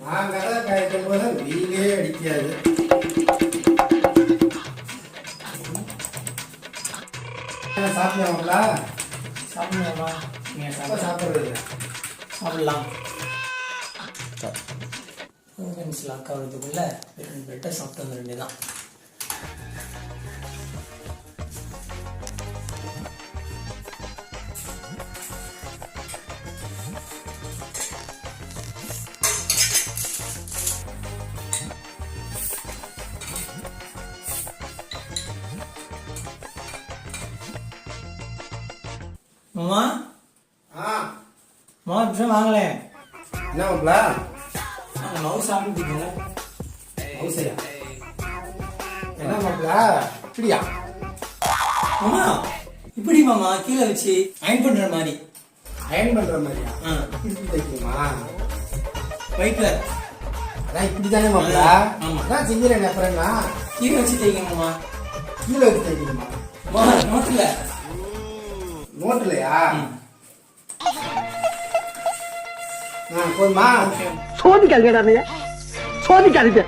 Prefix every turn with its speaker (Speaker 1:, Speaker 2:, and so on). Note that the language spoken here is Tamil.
Speaker 1: நான் கதை காய்க்கும் போது வெயிலே அடிக்காது. சாப்பிடுவாங்களா?
Speaker 2: சாப்பிடுவாங்களா? நீங்கள்
Speaker 1: சாப்பிட்றது
Speaker 2: சாப்பிடலாம். லாக் ஆகிறதுக்குள்ள பிரெட்டை சாப்பிட்டு வந்து வேண்டியதான். மாமா மாமா விஷயம் வாங்கலேன்.
Speaker 1: என்ன மாப்பிள?
Speaker 2: மவுஸ் சாப்பிட்டுருக்கீங்களா?
Speaker 1: மவுசையா? என்ன மாப்பிள இப்படியா?
Speaker 2: மாமா இப்படி மாமா கீழே வச்சு அயன் பண்ற மாதிரி.
Speaker 1: அயன் பண்ற மாதிரியா? இப்படி தைக்குமா?
Speaker 2: வயிற்றுல
Speaker 1: அதான் இப்படி தானே மாப்பிள?
Speaker 2: ஆமா
Speaker 1: அதான் செஞ்சிடறேன். அப்புறம்னா
Speaker 2: கீழே வச்சு தைக்கணும் மாமா.
Speaker 1: கீழே வச்சு தைக்கணுமா?
Speaker 2: நோட்டுல
Speaker 1: நோட்டுலையா? போதுமா?
Speaker 3: சோதிக்காதீங்க, சோதிக்காதீங்க.